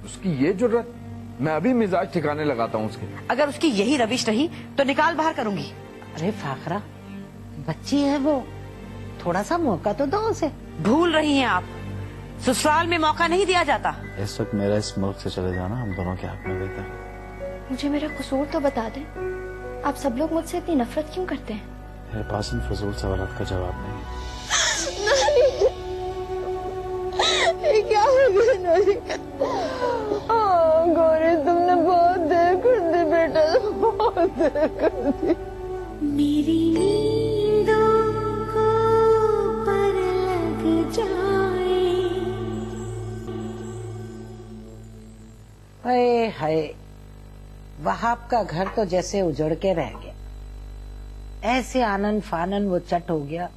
उसकी ये जुर्रत, मैं अभी मिजाज ठिकाने लगाता हूँ उसके। अगर उसकी यही रविश रही तो निकाल बाहर करूंगी। अरे फाखरा, बच्ची है वो, थोड़ा सा मौका तो दो उसे। भूल रही हैं आप, ससुराल में मौका नहीं दिया जाता। इस वक्त मेरा इस मुल्क से चले जाना हम दोनों के हाथ में बेहतर। मुझे मेरा कसूर तो बता दें। आप सब लोग मुझसे इतनी नफरत क्यों करते हैं? मेरे पास इन फजूल सवालात का जवाब नहीं। ये क्या हो गया नानी? गौरी, तुमने बहुत देर कर दी बेटा, बहुत देर कर दी। मेरी नींदों को पर लग जाए। हाय हाय, वहाब का घर तो जैसे उजड़ के रह गया। ऐसे आनन फानन वो चट हो गया।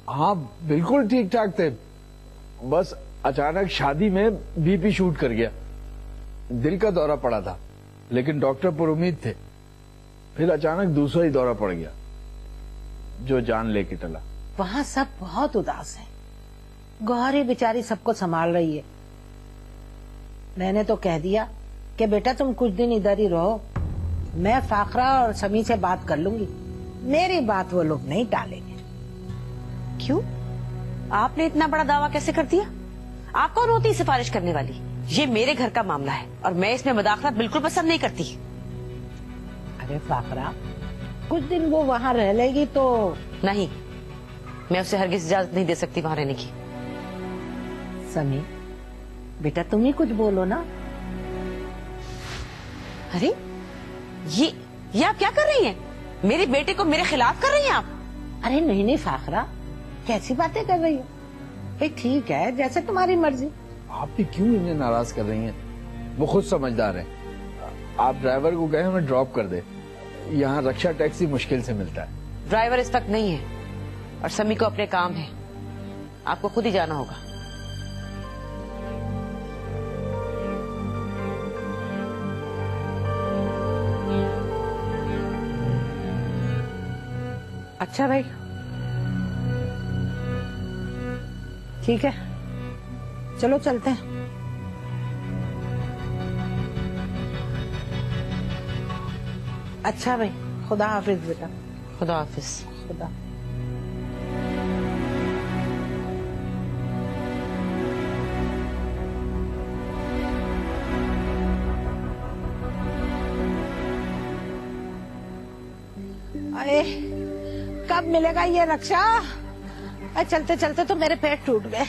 हाँ बिल्कुल ठीक ठाक थे, बस अचानक शादी में बीपी शूट कर गया। दिल का दौरा पड़ा था, लेकिन डॉक्टर पुरुमीद थे। फिर अचानक दूसरा ही दौरा पड़ गया जो जान लेके टला। वहाँ सब बहुत उदास हैं। गौरी बेचारी सबको संभाल रही है। मैंने तो कह दिया कि बेटा तुम कुछ दिन इधर ही रहो, मैं फाखरा और समी से बात कर लूंगी। मेरी बात वो लोग नहीं टालेंगे। क्यों? आपने इतना बड़ा दावा कैसे कर दिया? आप कौन होती सिफारिश करने वाली? ये मेरे घर का मामला है और मैं इसमें मुदाखलत बिल्कुल पसंद नहीं करती। अरे फाखरा, कुछ दिन वो वहाँ रह लेगी तो। नहीं, मैं उसे हरगिज इजाजत नहीं दे सकती वहाँ रहने की। समी बेटा तुम ही कुछ बोलो ना। अरे ये आप क्या कर रही हैं? मेरे बेटे को मेरे खिलाफ कर रही हैं आप? अरे नहीं नहीं फाखरा, कैसी बातें कर रही हो? भाई ठीक है, जैसे तुम्हारी मर्जी। आप भी क्यों इन्हें नाराज कर रही हैं? वो खुद समझदार हैं। आप ड्राइवर को कहें हमें ड्रॉप कर दे। यहाँ रक्षा टैक्सी मुश्किल से मिलता है। ड्राइवर इस वक्त नहीं है और समी को अपने काम है, आपको खुद ही जाना होगा। अच्छा भाई ठीक है, चलो चलते हैं। अच्छा भाई, खुदा हाफिज बेटा। खुदा हाफिज। खुदा। अरे कब मिलेगा ये रक्षा? चलते चलते तो मेरे पैर टूट गए।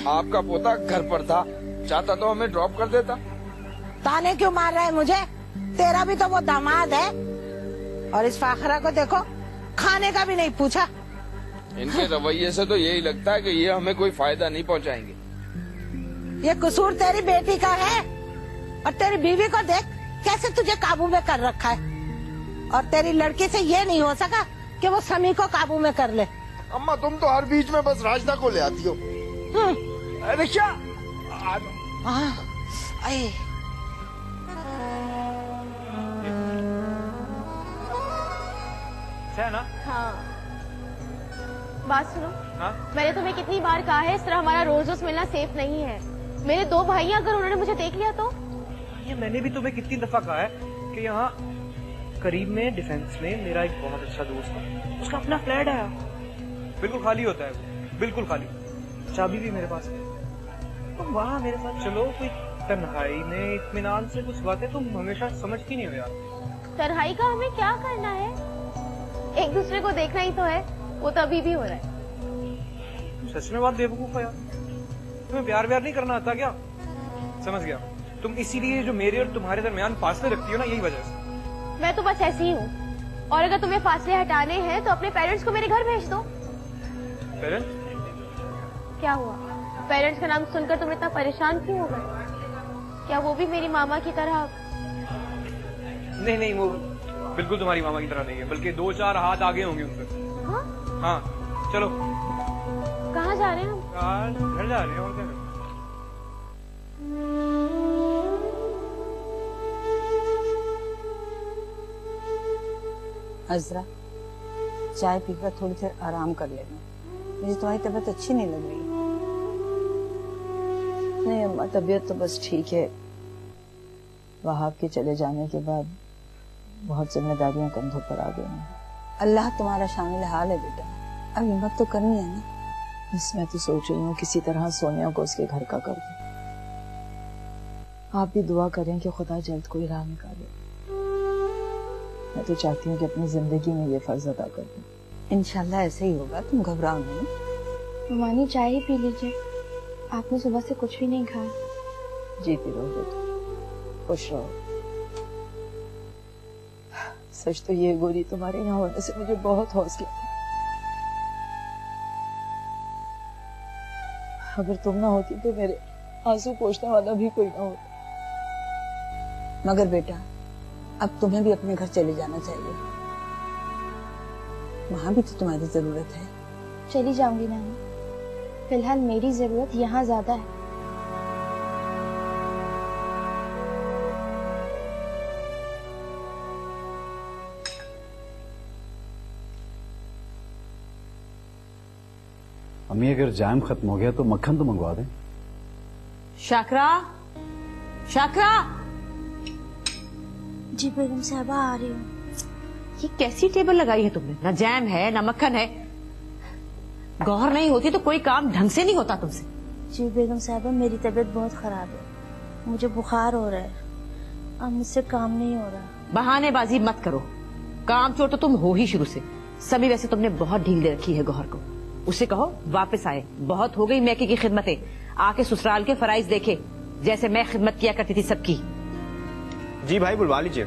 आपका पोता घर पर था, चाहता तो हमें ड्रॉप कर देता। ताने क्यों मार रहा है मुझे? तेरा भी तो वो दामाद है। और इस फाखरा को देखो, खाने का भी नहीं पूछा। इनके रवैये से तो यही लगता है कि ये हमें कोई फायदा नहीं पहुंचाएंगे। ये कसूर तेरी बेटी का है। और तेरी बीवी को देख कैसे तुझे काबू में कर रखा है। और तेरी लड़की से ये नहीं हो सका कि वो समी को काबू में कर ले। अम्मा तुम तो हर बीच में बस राजदा को ले आती हो। रिक्शा है ना? हाँ, बात सुनो। हाँ? मैंने तुम्हें कितनी बार कहा है, इस तरह हमारा रोज रोज मिलना सेफ नहीं है। मेरे दो भाई, अगर उन्होंने मुझे देख लिया तो? ये मैंने भी तुम्हें कितनी दफा कहा है कि यहाँ करीब में डिफेंस में मेरा एक बहुत अच्छा दोस्त है, उसका अपना फ्लैट है, बिल्कुल खाली होता है, बिल्कुल खाली, चाबी भी मेरे पास है। तुम वहाँ मेरे साथ चलो, कोई तन्हाई में इत्मीनान से कुछ बातें तुम हमेशा समझती नहीं हो यार। तन्हाई का हमें क्या करना है? एक दूसरे को देखना ही तो है, वो तो अभी भी हो रहा है। सच में बात बेवकूफ है यार, तुम्हें प्यार व्यार नहीं करना आता क्या? समझ गया, तुम इसीलिए जो मेरे और तुम्हारे दरमियान फासले रखती हो ना, यही वजह से। मैं तो बस ऐसी ही हूँ। और अगर तुम्हें फासले हटाने हैं तो अपने पेरेंट्स को मेरे घर भेज दो। पेरेंट्स? क्या हुआ? पेरेंट्स का नाम सुनकर तुम इतना परेशान क्यों हो गए? क्या वो भी मेरी मामा की तरह? नहीं नहीं, वो बिल्कुल तुम्हारी मामा की तरह नहीं है, बल्कि 2-4 हाथ आगे होंगे उनसे। हाँ? हाँ चलो। कहाँ जा रहे हैं हम? घर जा रहे हैं और क्या? अजरा, चाय पीकर थोड़ी देर आराम कर लेना। मुझे तुम्हारी तबीयत अच्छी नहीं लग रही। नहीं अम्मा, तबीयत तो बस ठीक है। वहाब के चले जाने के बाद बहुत जिम्मेदारियां कंधों पर आ गई हैं। अल्लाह तुम्हारा शामिल हाल है बेटा, अब हिम्मत तो करनी है ना। बस मैं तो सोच रही हूँ किसी तरह सोनिया को उसके घर का कर दूं। आप भी दुआ करें कि खुदा जल्द कोई राह निकाले। मैं तो चाहती हूँ कि अपनी जिंदगी में ये फर्ज अदा कर दूं। इंशाल्लाह ऐसे ही होगा, तुम घबराओ नहीं। मानी चाय ही पी लीजिए, आपने सुबह से कुछ भी नहीं खाया। जीती रहो बेटा, खुश रहो। सच तो ये गोरी, तुम्हारे यहाँ होने से मुझे बहुत हौसला है। अगर तुम ना होती तो मेरे आंसू पोंछने वाला भी कोई ना होता। मगर बेटा अब तुम्हें भी अपने घर चले जाना चाहिए, वहां भी तो तुम्हारी जरूरत है। चली जाऊंगी नानी, फिलहाल मेरी जरूरत यहाँ ज्यादा है। अम्मी अगर जैम खत्म हो गया तो मक्खन तो मंगवा दें। शाकरा, शाकरा। जी बेगम साहबा आ रही हूँ। ये कैसी टेबल लगाई है तुमने? ना जैम है ना मक्खन है। गौर नहीं होती तो कोई काम ढंग से नहीं होता तुमसे। जी बेगम साहबा मेरी तबीयत बहुत खराब है, मुझे बुखार हो रहा है, अब मुझसे काम नहीं हो रहा। बहानेबाजी मत करो, काम चोर तो तुम हो ही शुरू से। सभी वैसे तुमने बहुत ढील दे रखी है गौहर को, उसे कहो वापस आए। बहुत हो गई मैके की खिदमतें, आके ससुराल के फराइज देखे जैसे मैं खिदमत किया करती थी सबकी। जी भाई बुलवा लीजिए,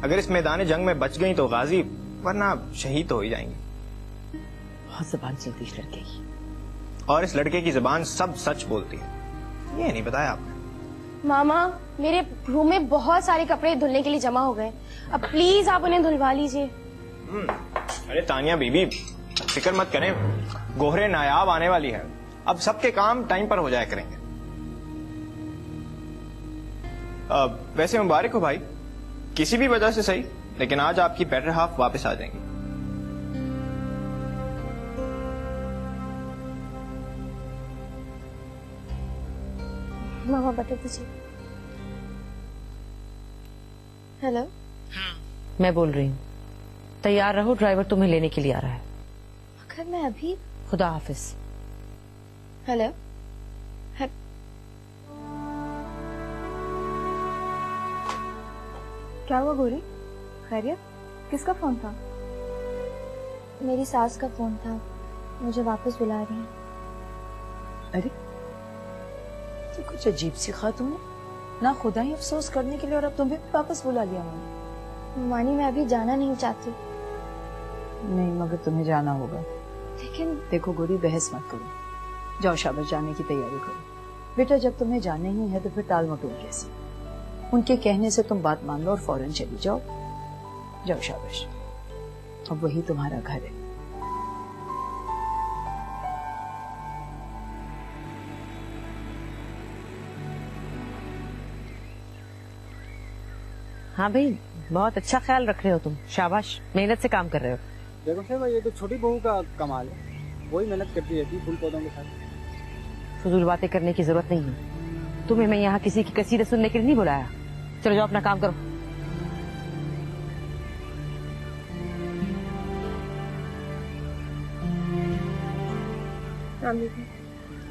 अगर इस मैदान जंग में बच गई तो गाजी, वरना शहीद तो हो ही जाएंगी। बहुत जुबान चलती इस लड़के की, और इस लड़के की जुबान सब सच बोलती है, ये नहीं बताया आपने। मामा मेरे रूम में बहुत सारे कपड़े धुलने के लिए जमा हो गए, अब प्लीज आप उन्हें धुलवा लीजिए। अरे तानिया बीबी फिक्र मत करें, गोहरे नायाब आने वाली है, अब सबके काम टाइम पर हो जाया करेंगे। वैसे मुबारक हो भाई, किसी भी वजह से सही, लेकिन आज आपकी बेटर हाफ वापस आ जाएंगी। मामा बता दीजिए। हेलो, मैं बोल रही हूँ, तैयार रहो, ड्राइवर तुम्हें लेने के लिए आ रहा है। अगर मैं अभी। खुदा हाफिज। हेलो, क्या हुआ गोरी, खैरियत? किसका फोन था? मेरी सास का फोन था, मुझे वापस बुला रही हैं। अरे तो कुछ अजीब सी खातून है ना, खुदा ही अफसोस करने के लिए, और अब तुम्हें वापस बुला लिया मैंने। मानी मैं अभी जाना नहीं चाहती। नहीं मगर तुम्हें जाना होगा। लेकिन देखो गोरी बहस मत करो, जाओ शाबाश जाने की तैयारी करो। बेटा जब तुम्हें जाना ही है तो फिर टाल मटोल कैसे? उनके कहने से तुम बात मान लो और फौरन चली जाओ। जाओ शाबाश, अब वही तुम्हारा घर है। हाँ भाई, बहुत अच्छा ख्याल रख रहे हो तुम, शाबाश, मेहनत से काम कर रहे हो। देखो साहब ये तो छोटी बहू का कमाल है, वही मेहनत करती रहती है फूल पौधों के साथ। फजूल बातें करने की जरूरत नहीं है, तुम्हें मैं यहाँ किसी की कसीदे सुनने के लिए नहीं बुलाया। चलो जाओ अपना काम करो।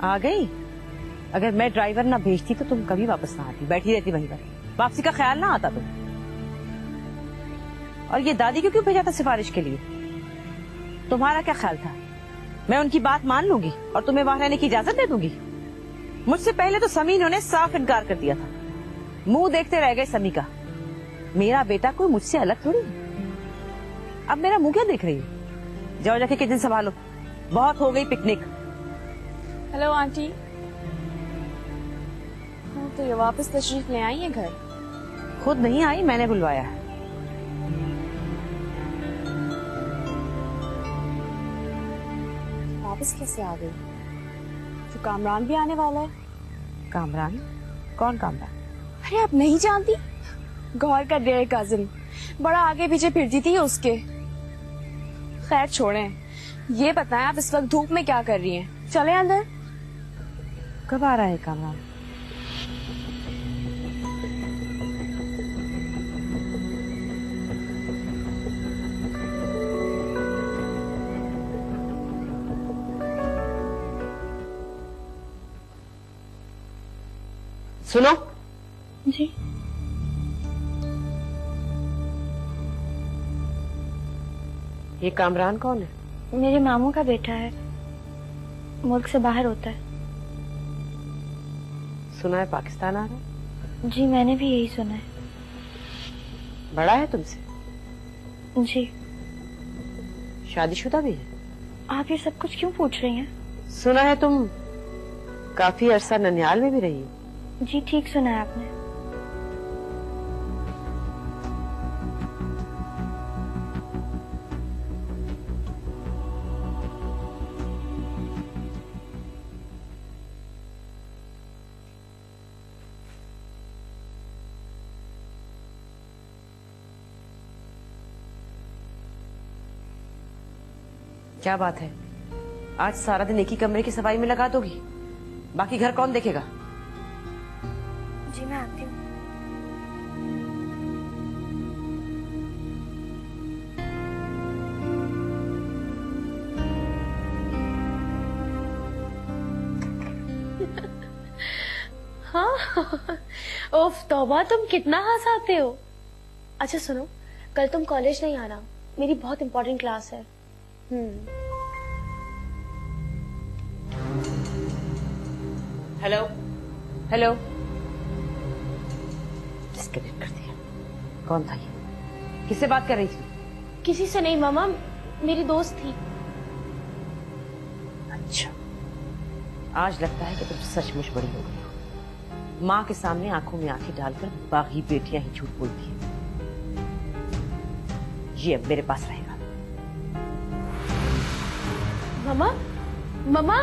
आ गई? अगर मैं ड्राइवर ना भेजती तो तुम कभी वापस ना आती, बैठी रहती वहीं पर, वापसी का ख्याल ना आता तुम। और ये दादी को क्यों भेजा था सिफारिश के लिए? तुम्हारा क्या ख्याल था? मैं उनकी बात मान लूंगी और तुम्हें वहां रहने की इजाजत दे दूंगी? मुझसे पहले तो समी ने साफ इनकार कर दिया था, मुंह देखते रह गए समी का। मेरा बेटा कोई मुझसे अलग थोड़ी, अब मेरा मुंह क्या देख रही हो? जाओ जाके किचन संभालो, बहुत हो गई पिकनिक। हेलो आंटी, तो ये वापस तशरीफ ले आई है घर? खुद नहीं आई, मैंने बुलवाया है। वापस कैसे आ गई? तो कामरान भी आने वाला है। कामरान? कौन कामरान? अरे आप नहीं जानती? गौर का डेढ़ कजिन, बड़ा आगे पीछे फिरती थी उसके। खैर छोड़ें, ये बताएं आप इस वक्त धूप में क्या कर रही हैं? चले अंदर। कब आ रहा है कामरान? सुनो जी। ये कामरान कौन है? मेरे मामू का बेटा है, मुल्क से बाहर होता है। सुना है पाकिस्तान आ रहा है? जी मैंने भी यही सुना है। बड़ा है तुमसे? जी। शादीशुदा भी है? आप ये सब कुछ क्यों पूछ रही हैं? सुना है तुम काफी अरसा ननिहाल में भी रही हो। जी ठीक सुना है आपने। क्या बात है, आज सारा दिन एक ही कमरे की सफाई में लगा दोगी? बाकी घर कौन देखेगा? जी मैं आती हूँ। हाँ ओफ तौबा, तुम कितना हंसाते हो। अच्छा सुनो, कल तुम कॉलेज नहीं आना, मेरी बहुत इंपॉर्टेंट क्लास है। हेलो हेलो, डिस्कनेक्ट कर दिया। कौन था ये? किससे बात कर रही थी? किसी से नहीं मामा, मेरी दोस्त थी। अच्छा, आज लगता है कि तुम सचमुच बड़ी हो गई हो। माँ के सामने आंखों में आंखें डालकर बागी बेटियां ही झूठ बोलती हैं। ये अब मेरे पास रहेगा। मामा मामा,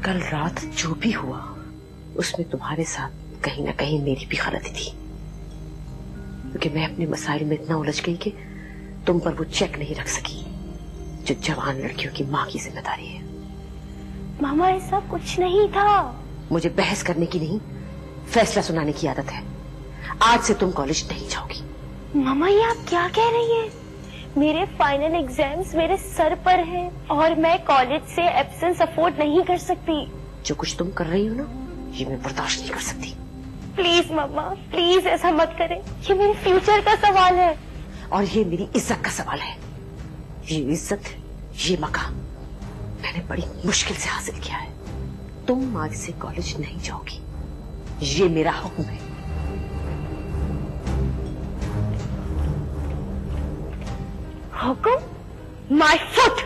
कल रात जो भी हुआ उसमें तुम्हारे साथ कहीं ना कहीं मेरी भी गलती थी, क्योंकि मैं अपने मसाइल में इतना उलझ गई कि तुम पर वो चेक नहीं रख सकी जो जवान लड़कियों की माँ की जिम्मेदारी है। मामा ऐसा कुछ नहीं था। मुझे बहस करने की नहीं, फैसला सुनाने की आदत है। आज से तुम कॉलेज नहीं जाओगी। मामा ये आप क्या कह रही हैं? मेरे फाइनल एग्जाम्स मेरे सर पर हैं और मैं कॉलेज से एब्सेंस अफोर्ड नहीं कर सकती। जो कुछ तुम कर रही हो ना, ये मैं बर्दाश्त नहीं कर सकती। प्लीज मामा, प्लीज ऐसा मत करें। ये मेरे फ्यूचर का सवाल है और ये मेरी इज्जत का सवाल है। ये इज्जत, ये मकाम मैंने बड़ी मुश्किल से हासिल किया है। तुम आज से कॉलेज नहीं जाओगी, ये मेरा हुक्म है। हुक्म? My foot.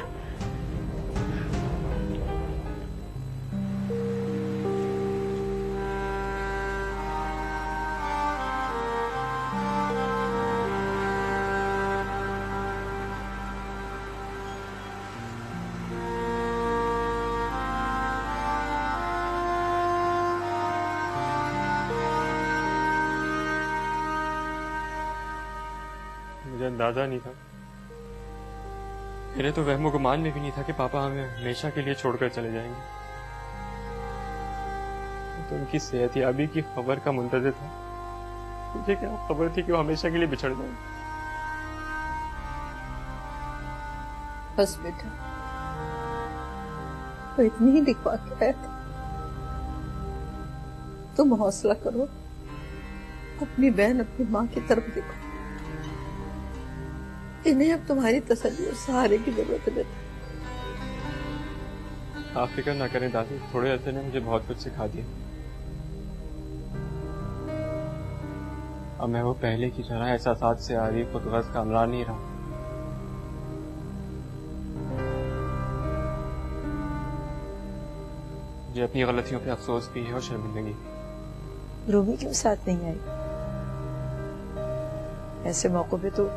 मुझे अंदाजा नहीं था, मेरे तो वहमो गुमान में भी नहीं था कि पापा हमें हमेशा के लिए छोड़कर चले जाएंगे। तो उनकी सेहतयाबी की खबर का मुंतज़िर था। मुझे क्या खबर थी कि वो हमेशा के लिए बिछड़ जाएंगे। बस बेटा, तो इतनी ही दिखवा के आया था। तुम हौसला करो, अपनी बहन अपनी माँ की तरफ देखो। इन्हें अब तुम्हारी तसल्ली और सहारे की जरूरत है। आप फिक्र ना करें दादी, थोड़े अरसे ने मुझे बहुत कुछ सिखा दिया। अब मैं वो पहले की तरह एहसासात से आरी खुदगर्ज़ कामरान नहीं रहा। मुझे अपनी गलतियों पे अफसोस भी है और शर्मिंदगी। रूबी क्यों साथ नहीं आई? ऐसे मौकों पे तो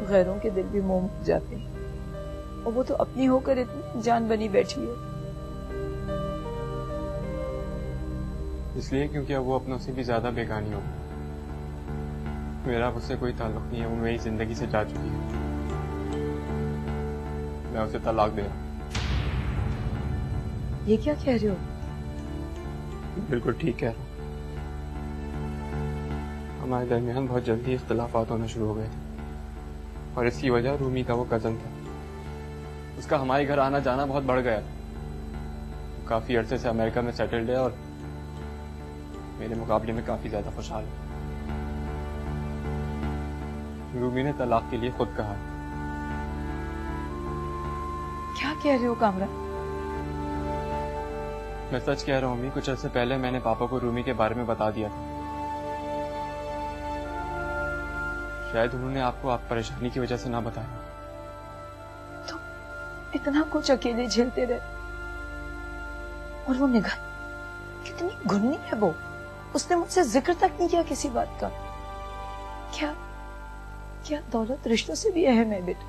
गैरों के दिल भी मोम हो जाते हैं, और वो तो अपनी होकर इतनी जान बनी बैठी है। इसलिए क्योंकि अब वो अपनों से भी ज्यादा बेगानी हो। मेरा उससे कोई ताल्लुक नहीं है, वो मेरी जिंदगी से जा चुकी है। मैं उसे तलाक दे रहा हूं। ये क्या कह रहे हो? बिल्कुल ठीक कह रहा हूँ। हमारे दरमियान बहुत जल्दी इख्तिलाफात होना शुरू हो गए थे और इसकी वजह रूमी का वो कजन था। उसका हमारे घर आना जाना बहुत बढ़ गया। काफी अरसे से अमेरिका में सेटल्ड है और मेरे मुकाबले में काफी ज्यादा खुशहाल है। रूमी ने तलाक के लिए खुद कहा। क्या कह रहे हो कामरान? मैं सच कह रहा हूँ अम्मी, कुछ अर्से पहले मैंने पापा को रूमी के बारे में बता दिया था। शायद उन्होंने आपको आप परेशानी की वजह से ना बताया। तो इतना कुछ अकेले झेलते रहे और वो निगाह कितनी घुन्नी है वो। उसने मुझसे जिक्र तक नहीं किया किसी बात का। क्या क्या दौलत रिश्तों से भी अहम है बेटा?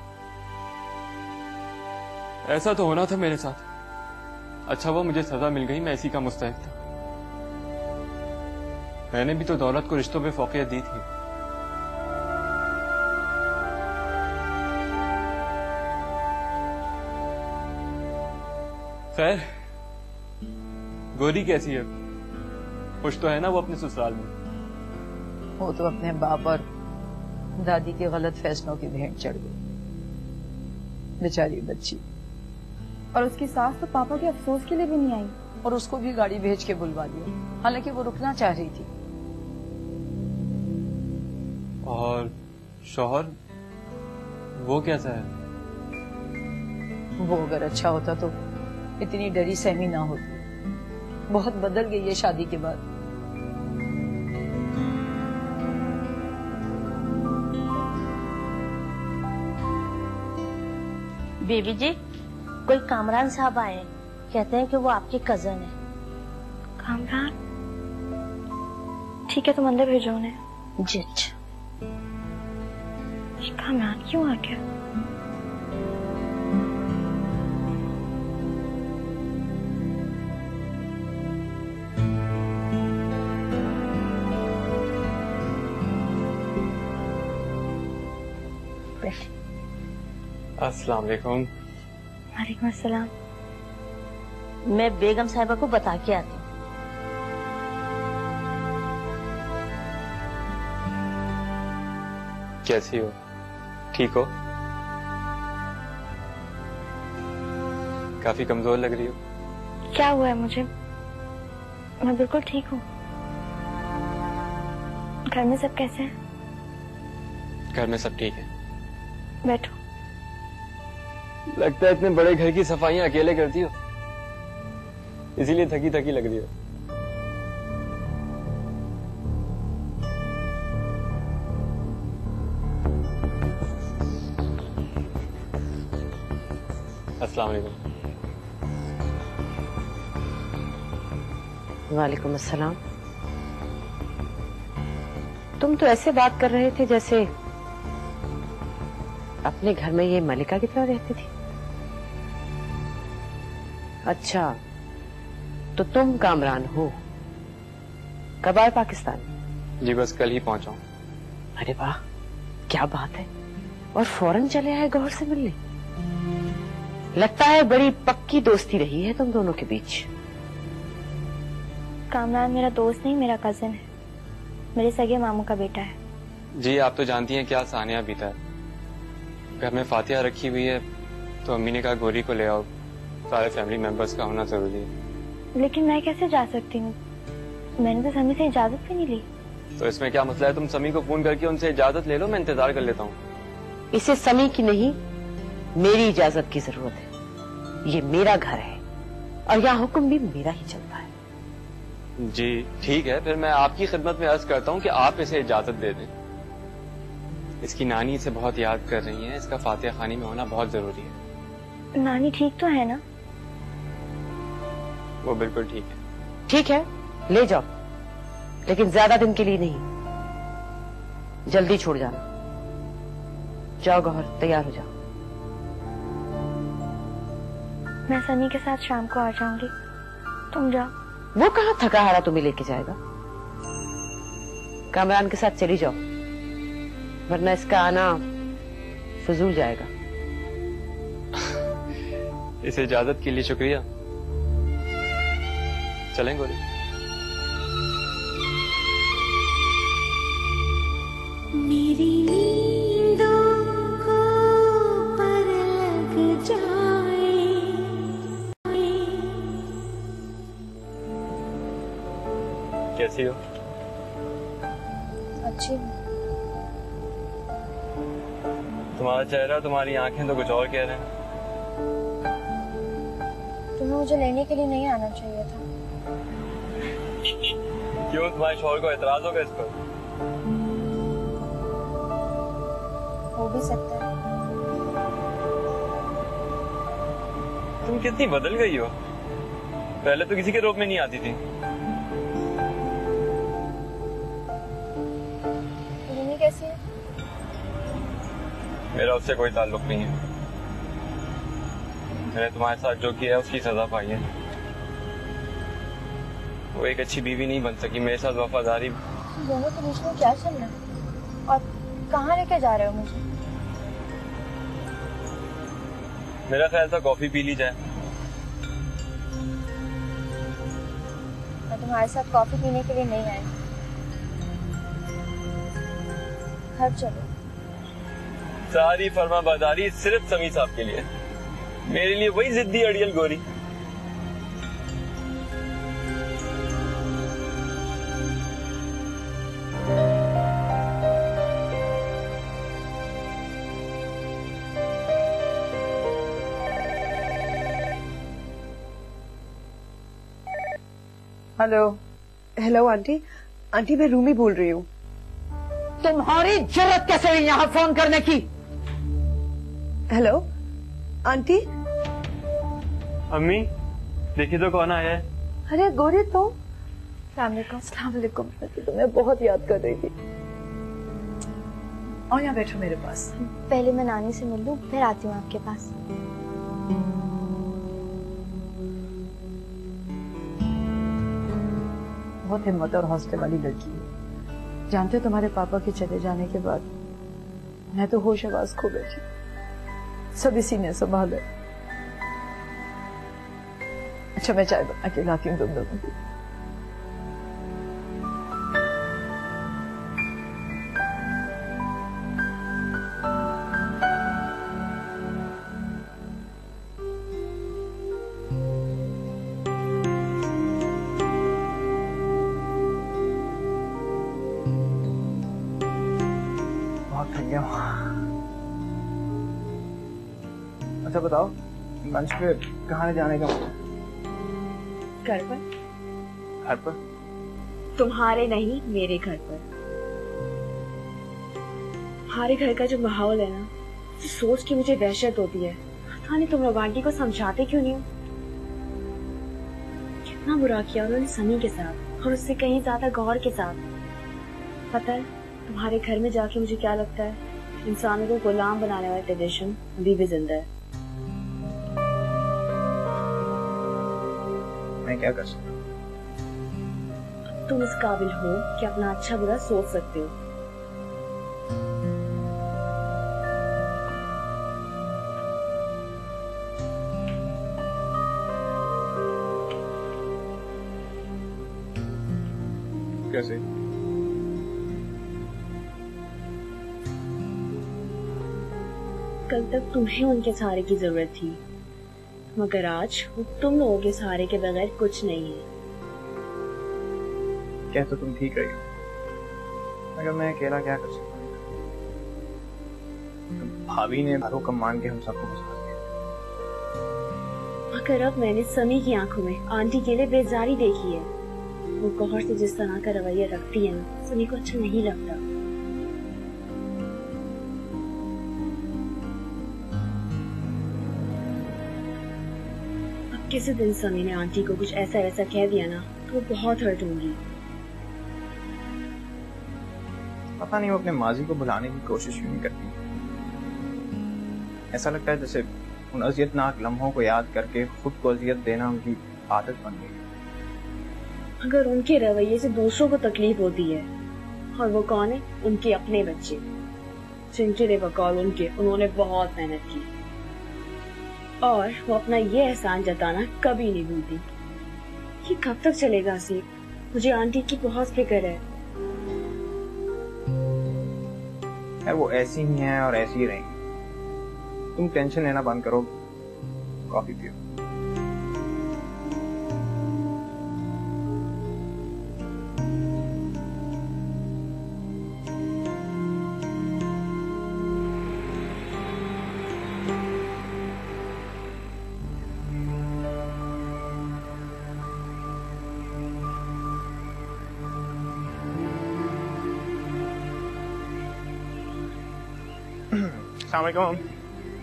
ऐसा तो होना था मेरे साथ। अच्छा वो मुझे सजा मिल गई, मैं इसी का मुस्तहिक था। मैंने भी तो दौलत को रिश्तों पे फौकियत दी थी। खैर, गोरी कैसी है? खुश तो है ना वो अपने ससुराल में? वो तो अपने बाप और दादी के गलत फैसलों की भेंट चढ़ गई, बेचारी बच्ची। और उसकी सास तो पापा के अफसोस के लिए भी नहीं आई और उसको भी गाड़ी भेज के बुलवा दिया, हालांकि वो रुकना चाह रही थी। और शौहर वो कैसा है? वो अगर अच्छा होता तो इतनी डरी सहमी ना होती। बहुत बदल गई है शादी के बाद। बेबी जी, कोई कामरान साहब आए, कहते हैं कि वो आपके कजन है। कामरान? ठीक है, तुम अंदर भेजो उन्हें। जी अच्छा। कामरान क्यों आ गया? अस्सलाम वालेकुम। वालेकुम अस्सलाम। मैं बेगम साहिबा को बता के आती हूँ। कैसी हो? ठीक हो? काफी कमजोर लग रही हो। क्या हुआ है मुझे? मैं बिल्कुल ठीक हूँ। घर में सब कैसे हैं? घर में सब ठीक है। बैठो। लगता है इतने बड़े घर की सफाइयां अकेले करती हो, इसीलिए थकी थकी लग रही हो। अस्सलाम वालेकुम। वालेकुम अस्सलाम। तुम तो ऐसे बात कर रहे थे जैसे अपने घर में ये मलिका की तरह रहती थी। अच्छा, तो तुम कामरान हो? कब आए पाकिस्तान? जी बस कल ही पहुंचा हूं। अरे वाह, क्या बात है। और फौरन चले आए गौहर से मिलने। लगता है बड़ी पक्की दोस्ती रही है तुम दोनों के बीच। कामरान मेरा दोस्त नहीं, मेरा कजन है। मेरे सगे मामू का बेटा है। जी आप तो जानती हैं क्या सानिया बीता है। घर में फातिहा रखी हुई है तो अम्मी ने कहा गोरी को ले आओ, सारे फैमिली मेंबर्स का होना जरूरी है। लेकिन मैं कैसे जा सकती हूँ? मैंने तो समी से इजाजत भी नहीं ली। तो इसमें क्या मसला है? तुम समी को फोन करके उनसे इजाजत ले लो, मैं इंतजार कर लेता हूँ। इसे समी की नहीं, मेरी इजाजत की जरूरत है। ये मेरा घर है और यहाँ हुक्म भी मेरा ही चलता है। जी ठीक है, फिर मैं आपकी खिदमत में अर्ज करता हूँ कि आप इसे इजाजत दे दें। इसकी नानी इसे बहुत याद कर रही है, इसका फातिहा खानी में होना बहुत जरूरी है। नानी ठीक तो है ना? वो बिल्कुल ठीक है। ठीक है, ले जाओ, लेकिन ज्यादा दिन के लिए नहीं। जल्दी छोड़ जाना। जाओ गौहर, तैयार हो जाओ। मैं सनी के साथ शाम को आ जाऊंगी, तुम जाओ। वो कहाँ थका हारा तुम्हें लेके जाएगा? कामरान के साथ चली जाओ, वरना इसका आना फजूल जाएगा। इस इजाजत के लिए शुक्रिया। चलें गोरी। मेरी नींदों को पर लग जाए। कैसी हो? अच्छी हूँ। तुम्हारा चेहरा, तुम्हारी आंखें तो कुछ और कह रहे हैं। तुम्हें मुझे लेने के लिए नहीं आना चाहिए था। क्यों, तुम्हारे शौहर को एतराज होगा इस पर? हो भी सकता है। तुम कितनी बदल गई हो। पहले तो किसी के रूप में नहीं आती थी। रूमी कैसी है? मेरा उससे कोई ताल्लुक नहीं है। मैंने तुम्हारे साथ जो किया है उसकी सजा पाई है। वो एक अच्छी बीवी नहीं बन सकी। मेरे साथ वफादारी। दोनों के बीच में क्या चल रहा है और कहाँ लेके जा रहे हो मुझे? मेरा ख्याल था कॉफी पी ली जाए। मैं तुम्हारे साथ कॉफी पीने के लिए नहीं आई। घर चलो। सारी फर्माबरदारी सिर्फ समी साहब के लिए। मेरे लिए वही जिद्दी अड़ियल गोरी। हेलो। Hello aunty. आंटी मैं रूमी बोल रही हूँ। तुम्हारी जरूरत कैसे हुई यहाँ फोन करने की? Hello aunty. अम्मी देखिए तो कौन आया है। अरे गोरी तुम। सलाम वालेकुम। तुम्हें बहुत याद कर रही थी। और यहाँ बैठो मेरे पास। पहले मैं नानी से मिल लूं, फिर आती हूँ आपके पास। बहुत हिम्मत और हौसले वाली लड़की है। जानते हो तुम्हारे पापा के चले जाने के बाद मैं तो होश आवाज खो बैठी। सब इसी ने संभाला। अच्छा मैं चाय बना के लाती हूँ तुम दोनों को। अच्छा बताओ, लंच पे कहाँ जाने का? घर पर। घर पर? तुम्हारे नहीं, मेरे घर पर। हमारे घर का जो माहौल है ना, सोच के मुझे दहशत होती है। पता नहीं तुम लोग आंटी को समझाते क्यों नहीं हो। कितना बुरा किया उन्होंने सनी के साथ, और उससे कहीं ज्यादा गौर के साथ। पता है तुम्हारे घर में जाके मुझे क्या लगता है, इंसानों को गुलाम बनाने वाला ट्रेडिशन अभी भी जिंदा है। मैं क्या कर सकता हूँ? तुम इस काबिल हो कि अपना अच्छा बुरा सोच सकते हो। कैसे? कल तक तुम्हें उनके सहारे की जरूरत थी, मगर आज वो तुम लोगों के सहारे के बगैर कुछ नहीं है। क्या तो तुम ठीक रही हो, मगर मैं अकेला क्या कर सकता हूँ? भाभी ने हुक्म मान के हम सबको फंसा दिया। मगर अब मैंने समी की आंखों में आंटी के लिए बेजारी देखी है। वो गौर से जिस तरह का रवैया रखती है ना, समी को अच्छा नहीं लगता। अब किसी दिन समी ने आंटी को कुछ ऐसा वैसा कह दिया ना, तो वो बहुत हर्ट होंगी। पता नहीं वो अपने माजी को भुलाने की कोशिश क्यों नहीं करती। ऐसा लगता है जैसे उन अजियतनाक लम्हों को याद करके खुद को अजियत देना उनकी आदत बन गई। अगर उनके रवैये से दूसरों को तकलीफ होती है, और वो कौन है? उनके अपने बच्चे, चिंचिड़े बकौल उनके। उन्होंने बहुत मेहनत की और वो अपना ये एहसान जताना कभी नहीं भूलती। ये कब तक चलेगा सीख? मुझे आंटी की बहुत फिक्र है। यार वो ऐसी ही हैं और ऐसी ही रहेंगी। तुम टेंशन लेना बंद करो, कॉफी पियो।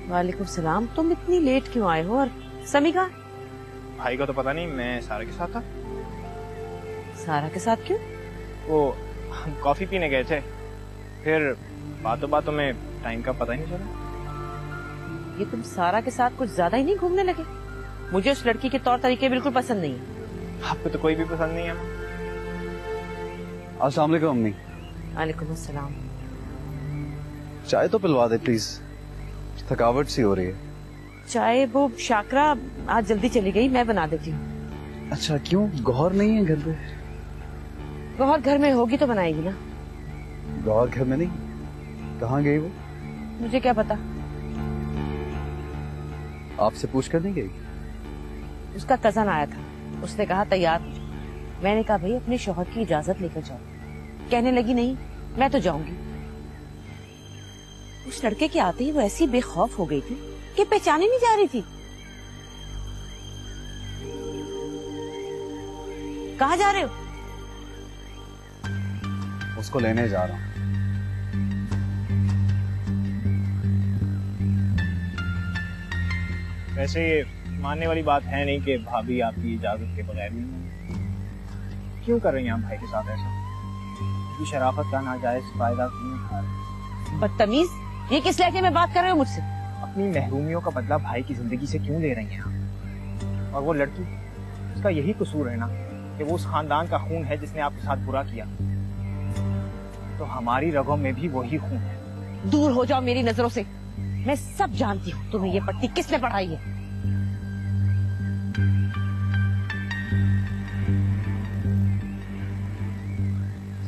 वालेकुम सलाम। तुम इतनी लेट क्यों आए हो? और समी कहाँ? भाई का तो पता नहीं, मैं सारा के साथ था। सारा के साथ क्यों? वो हम कॉफी पीने गए थे, फिर बातों बातों में टाइम का पता ही नहीं चला। ये तुम सारा के साथ कुछ ज्यादा ही नहीं घूमने लगे? मुझे उस लड़की के तौर तरीके बिल्कुल पसंद नहीं है। आपको तो कोई भी पसंद नहीं है। अस्सलाम वालेकुम अम्मी। वालेकुम अस्सलाम। चाय तो पिलवा दे प्लीज, थकावट सी हो रही है। चाय वो शाकरा आज जल्दी चली गई, मैं बना देती हूँ। अच्छा क्यों, गौहर नहीं है घर पे? गौहर घर में होगी तो बनाएगी ना। गौहर घर में नहीं, कहाँ गई वो? मुझे क्या पता। आपसे पूछ कर नहीं गई? उसका कजन आया था, उसने कहा तैयार हो जाओ। मैंने कहा भाई अपने शौहर की इजाजत लेकर जाओ। कहने लगी नहीं मैं तो जाऊंगी। उस लड़के के आते ही वो ऐसी बेखौफ हो गई थी कि पहचानी नहीं जा रही थी। कहाँ जा रहे हो? उसको लेने जा रहा हूँ। वैसे ये मानने वाली बात है नहीं कि भाभी आपकी इजाजत के बगैर भी क्यों कर रही हैं आप भाई के साथ ऐसा? की शराफत का नाजायज फायदा क्यों उठा रहे? बदतमीज, ये किस लहजे में बात कर रहे हो मुझसे? अपनी महरूमियों का बदला भाई की जिंदगी से क्यों ले रही हैं आप? और वो लड़की, उसका यही कसूर है ना कि वो उस खानदान का खून है जिसने आपके साथ बुरा किया। तो हमारी रगों में भी वही खून है। दूर हो जाओ मेरी नजरों से। मैं सब जानती हूँ तुम्हें ये पट्टी किसने पढ़ाई है।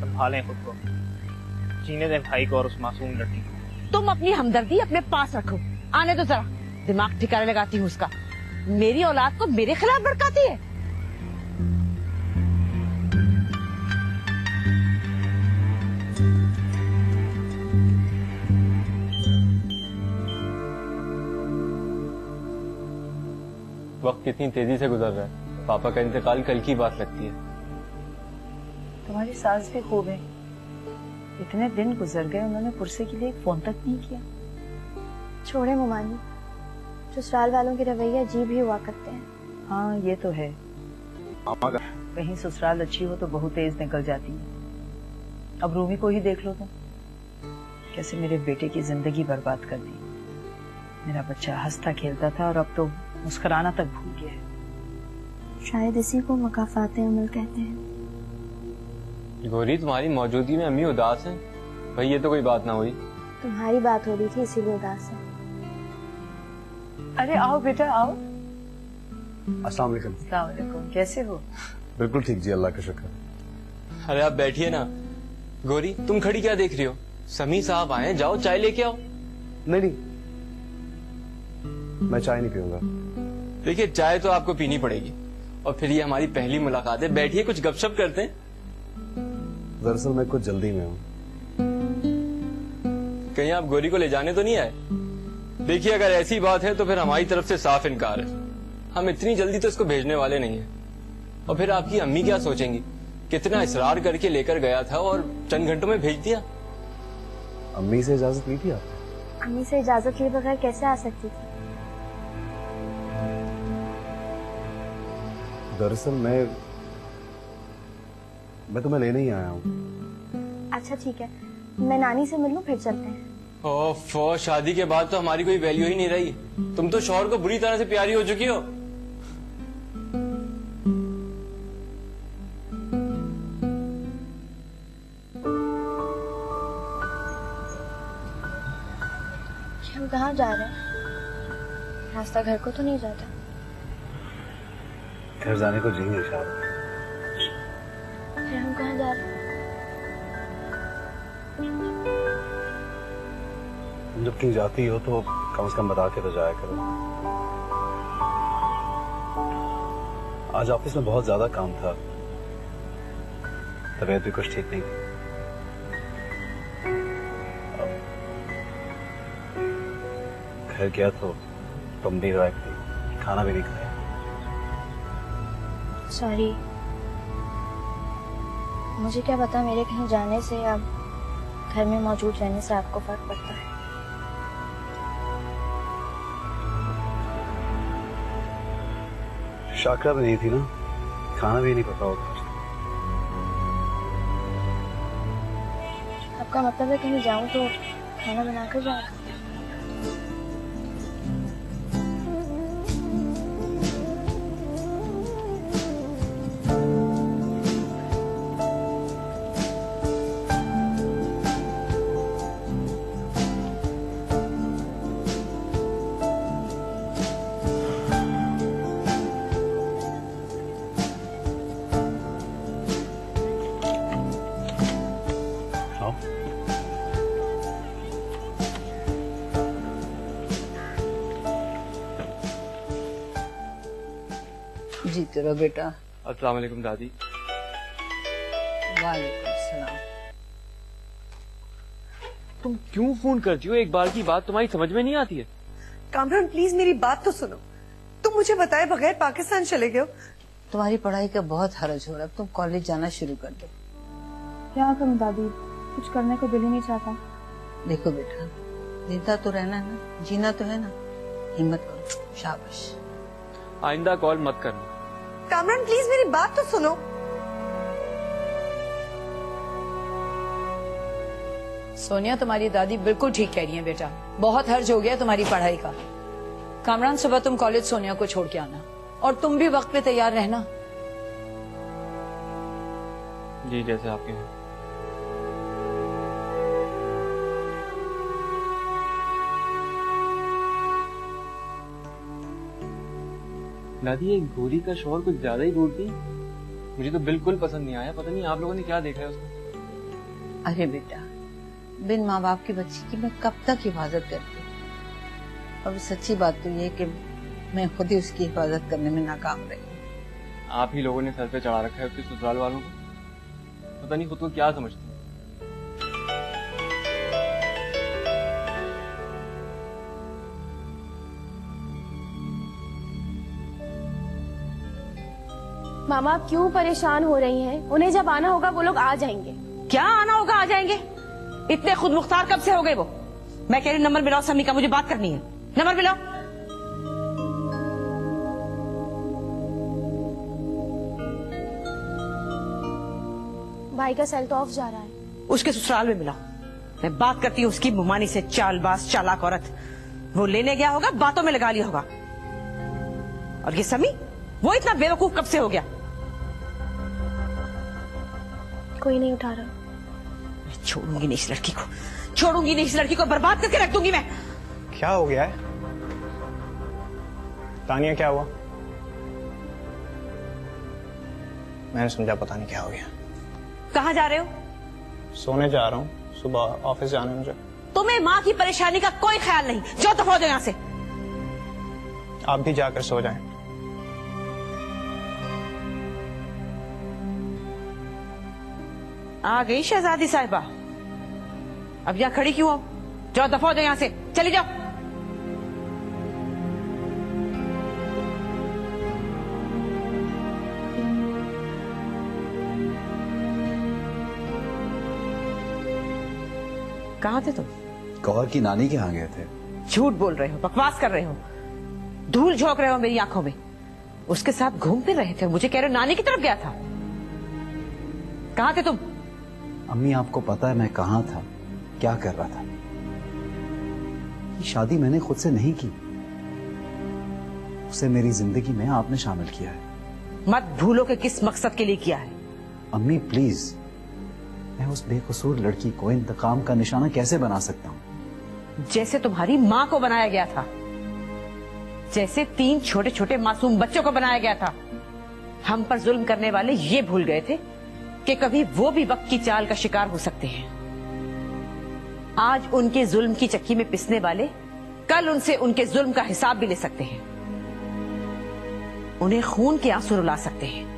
संभालें खुद को, जीने दें भाई को और उस मासूम लड़की को। तुम अपनी हमदर्दी अपने पास रखो। आने दो जरा, दिमाग ठिकाने लगाती हूँ उसका। मेरी औलाद को मेरे खिलाफ भड़काती है। वक्त कितनी तेजी से गुजर रहा है। पापा का इंतकाल कल की बात लगती है। तुम्हारी सास भी खूब है। इतने दिन गुजर गए, उन्होंने पुरसे के लिए एक फोन तक नहीं किया। छोड़े मुमानी, ससुराल वालों के रवैया अजीब ही हुआ करते हैं। हाँ ये तो है। कहीं ससुराल अच्छी हो तो बहुत तेज निकल जाती है। अब रूमी को ही देख लो तुम, कैसे मेरे बेटे की जिंदगी बर्बाद कर दी। मेरा बच्चा हंसता खेलता था और अब तो मुस्कुराना तक भूल गया है। शायद इसी को मकाफाते अमल कहते हैं। गौरी तुम्हारी मौजूदगी में अम्मी उदास हैं। भाई ये तो कोई बात ना हुई। तुम्हारी बात हो रही थी इसीलिए उदास है। अरे आओ बेटा आओ। अस्सलाम वालेकुम। अस्सलाम वालेकुम, कैसे हो? बिल्कुल ठीक जी, अल्लाह का शुक्र। अरे आप बैठिए ना। गौरी तुम खड़ी क्या देख रही हो? समी साहब आए, जाओ चाय लेके आओ। नहीं, मैं चाय नहीं पीऊंगा। देखिए चाय तो आपको पीनी पड़ेगी, और फिर ये हमारी पहली मुलाकात है। बैठिए कुछ गपशप करते हैं। दरअसल मैं कुछ जल्दी में हूँ। कहीं आप गौरी को ले जाने तो नहीं आए? देखिए अगर ऐसी बात है तो फिर हमारी तरफ से साफ इनकार है। हम इतनी जल्दी तो इसको भेजने वाले नहीं है। और फिर आपकी अम्मी क्या सोचेंगी? कितना इसरार करके लेकर गया था और चंद घंटों में भेज दिया। अम्मी से इजाजत ली थी आपने? अम्मी से इजाजत लिए बगैर कैसे आ सकती थी? दरअसल मैं तुम्हें लेने ही आया हूँ। अच्छा ठीक है, मैं नानी से मिल लूं फिर चलते हैं। ओफो, शादी के बाद तो हमारी कोई वैल्यू ही नहीं रही। तुम तो शौहर को बुरी तरह से प्यारी हो चुकी हो। हम कहाँ जा रहे हैं? रास्ता घर को तो नहीं जाता। घर जाने को जी नहीं चाह रहा। फिर हम कहाँ जा रहे हैं? जब कहीं जाती हो तो कम से कम बता के तो जाया करो। आज ऑफिस में बहुत ज्यादा काम था, तबीयत भी कुछ ठीक नहीं थी। घर गया तो तुम भी गायब थी, खाना भी नहीं खाया। सॉरी, मुझे क्या पता मेरे कहीं जाने से या घर में मौजूद रहने से आपको फर्क पड़ता है। शाकरा भी नहीं थी ना, खाना भी नहीं पता होगा। आपका मतलब है कहीं जाऊं तो खाना बनाकर जाएगा? जीते रहो बेटा। अस्सलाम वालेकुम दादी। वालेकुम सलाम। तुम क्यों फोन करती हो? एक बार की बात तुम्हारी समझ में नहीं आती है? कामरान प्लीज मेरी बात तो सुनो। तुम मुझे बताए बगैर पाकिस्तान चले गए हो। तुम्हारी पढ़ाई का बहुत हर्ज हो रहा है, तुम कॉलेज जाना शुरू कर दो। क्या करूं दादी, कुछ करने को दिल ही नहीं चाहता। देखो बेटा, जिंदा तो रहना है ना, जीना तो है ना, हिम्मत करो। शाबाश। आइंदा कॉल मत करना। कामरान प्लीज मेरी बात तो सुनो। सोनिया, तुम्हारी दादी बिल्कुल ठीक कह रही है बेटा, बहुत हर्ज हो गया तुम्हारी पढ़ाई का। कामरान, सुबह तुम कॉलेज सोनिया को छोड़ के आना और तुम भी वक्त पे तैयार रहना। जी, जैसे आपके हैं। दादी, ये गोरी का शौहर कुछ ज्यादा ही रूड थी। मुझे तो बिल्कुल पसंद नहीं आया। पता नहीं आप लोगों ने क्या देखा है उसको। अरे बेटा, बिन माँ बाप की बच्ची की मैं कब तक हिफाजत करती। अब सच्ची बात तो ये कि मैं खुद ही उसकी हिफाजत करने में नाकाम रही। आप ही लोगों ने सर पे चढ़ा रखा है उसके ससुराल वालों को। पता नहीं खुद को क्या समझते हैं। मामा, आप क्यों परेशान हो रही हैं? उन्हें जब आना होगा वो लोग आ जाएंगे। क्या आना होगा? आ जाएंगे। इतने खुद मुख्तार कब से हो गए वो? मैं कह रही नंबर मिलाओ समी का, मुझे बात करनी है। नंबर मिलाओ। भाई का सेल तो ऑफ जा रहा है। उसके ससुराल में मिलाओ। मैं बात करती हूँ उसकी मुमानी से। चालबाज चालाक औरत। वो लेने गया होगा, बातों में लगा लिया होगा। और ये समी, वो इतना बेवकूफ कब से हो गया? कोई नहीं उठा रहा। मैं छोड़ूंगी नहीं इस लड़की को, छोड़ूंगी नहीं इस लड़की को, बर्बाद करके रख दूंगी मैं। क्या हो गया है तानिया? क्या हुआ? मैंने समझा पता नहीं क्या हो गया। कहाँ जा रहे हो? सोने जा रहा हूँ, सुबह ऑफिस जाना है मुझे। तुम्हें माँ की परेशानी का कोई ख्याल नहीं। जो दफा हो जाओ यहाँ से। आप भी जाकर सो जाएं। आ गई शहजादी साहिबा। अब यहाँ खड़ी क्यों हो? जाओ दफा हो जाओ यहाँ से, चली जाओ। कहाँ थे तुम? गौहर की नानी के यहाँ गए थे। झूठ बोल रहे हो, बकवास कर रहे हो, धूल झोंक रहे हो मेरी आंखों में। उसके साथ घूम फिर रहे थे, मुझे कह रहे हो नानी की तरफ गया था। कहाँ थे तुम? अम्मी, आपको पता है मैं कहाँ था, क्या कर रहा था? ये शादी मैंने खुद से नहीं की, उसे मेरी जिंदगी में आपने शामिल किया है। मत भूलो कि किस मकसद के लिए किया है। अम्मी प्लीज, मैं उस बेकसूर लड़की को इंतकाम का निशाना कैसे बना सकता हूँ? जैसे तुम्हारी माँ को बनाया गया था, जैसे 3 छोटे छोटे मासूम बच्चों को बनाया गया था। हम पर जुल्म करने वाले ये भूल गए थे कि कभी वो भी वक्त की चाल का शिकार हो सकते हैं। आज उनके जुल्म की चक्की में पिसने वाले कल उनसे उनके जुल्म का हिसाब भी ले सकते हैं, उन्हें खून के आंसू रुला सकते हैं।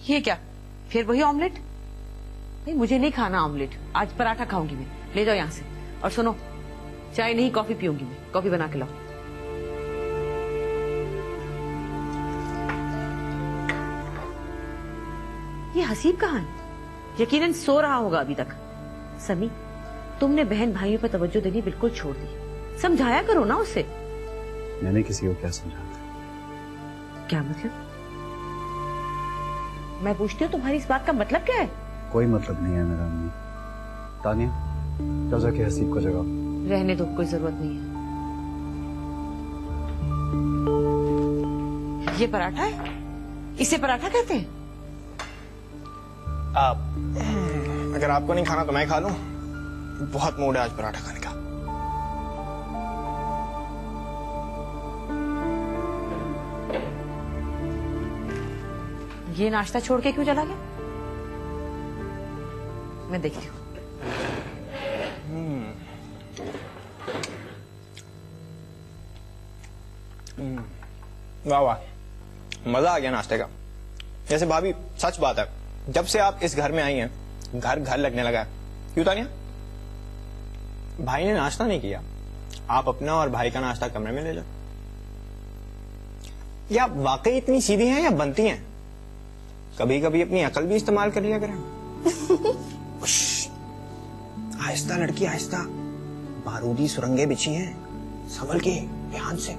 ये क्या, फिर वही ऑमलेट? नहीं, मुझे नहीं खाना ऑमलेट, आज पराठा खाऊंगी मैं। ले जाओ यहां से। और सुनो, चाय नहीं कॉफी पीऊंगी मैं, कॉफी बना के लाओ। ये हसीब कहाँ है? यकीनन सो रहा होगा अभी तक। समी, तुमने बहन भाइयों पर तवज्जो देनी बिल्कुल छोड़ दी। समझाया करो ना उसे। मैंने किसी को क्या समझाया? क्या मतलब? मैं पूछती हूँ तुम्हारी इस बात का मतलब क्या है? कोई मतलब नहीं है मेरा अम्मी। तानिया, जाओ जाके हसीब को जगाओ। रहने दो, कोई जरूरत नहीं है। ये पराठा है? इसे पराठा कहते हैं? आप अगर आपको नहीं खाना तो मैं खा लूं। बहुत मूड है आज पराठा खाने का। ये नाश्ता छोड़ के क्यों चला गया? मैं देखती हूँ। वाह वाह, मजा आ गया नाश्ते का। जैसे भाभी, सच बात है, जब से आप इस घर में आई हैं, घर घर लगने लगा है। क्यों तानिया? भाई ने नाश्ता नहीं किया, आप अपना और भाई का नाश्ता कमरे में ले जाओ। या वाकई इतनी सीधी हैं या बनती हैं? कभी कभी अपनी अकल भी इस्तेमाल कर लिया करें। आहिस्ता लड़की, आहिस्ता। बारूदी सुरंगें बिछी हैं, संभल के, ध्यान से।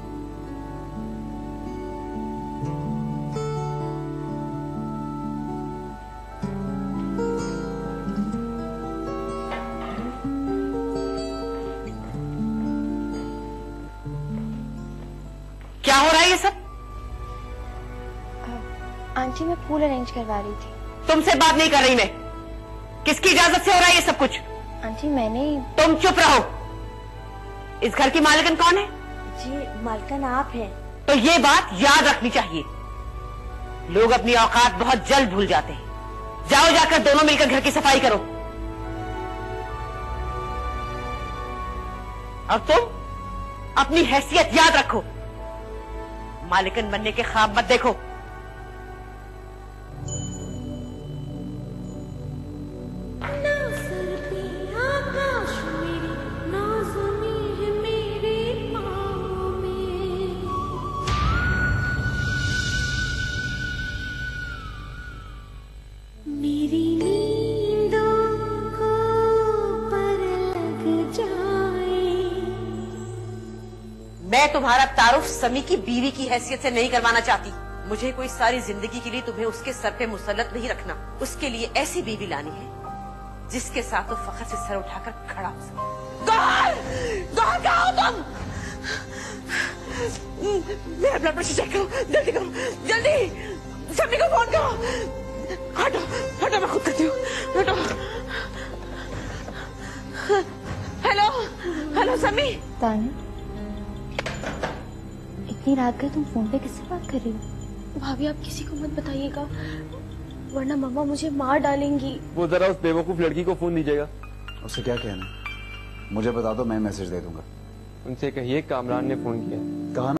क्या हो रहा है ये सब? आंटी, मैं फूल अरेंज करवा रही थी। तुमसे बात नहीं कर रही मैं। किसकी इजाजत से हो रहा है ये सब कुछ? आंटी, मैंने। तुम चुप रहो। इस घर की मालिकन कौन है? जी, मालिकन आप हैं। तो ये बात याद रखनी चाहिए। लोग अपनी औकात बहुत जल्द भूल जाते हैं। जाओ, जाकर दोनों मिलकर घर की सफाई करो। और तुम अपनी हैसियत याद रखो। मालिकन बनने के ख्वाब मत देखो। मैं तुम्हारा तारुफ समी की बीवी की हैसियत से नहीं करवाना चाहती। मुझे कोई सारी जिंदगी के लिए तुम्हें उसके सर पे मुसल्लत नहीं रखना। उसके लिए ऐसी बीवी लानी है जिसके साथ वो फख्र से सर उठाकर खड़ा हो सके। कहाँ हो तुम? मेरा ब्लड प्रेशर चेक करो, जल्दी करो, जल्दी। समी को फोन करो। हटो हटो, मैं खुद करती हूँ। हटो। हेलो हेलो समी। तानिया, इतनी रात गए तुम फोन पे किससे बात कर रही हो? भाभी, आप किसी को मत बताइएगा, वरना मम्मा मुझे मार डालेंगी। वो जरा उस बेवकूफ लड़की को फोन दीजिएगा। उससे क्या कहना? मुझे बता दो, मैं मैसेज दे दूंगा। उनसे कहिए कामरान ने फोन किया। कहा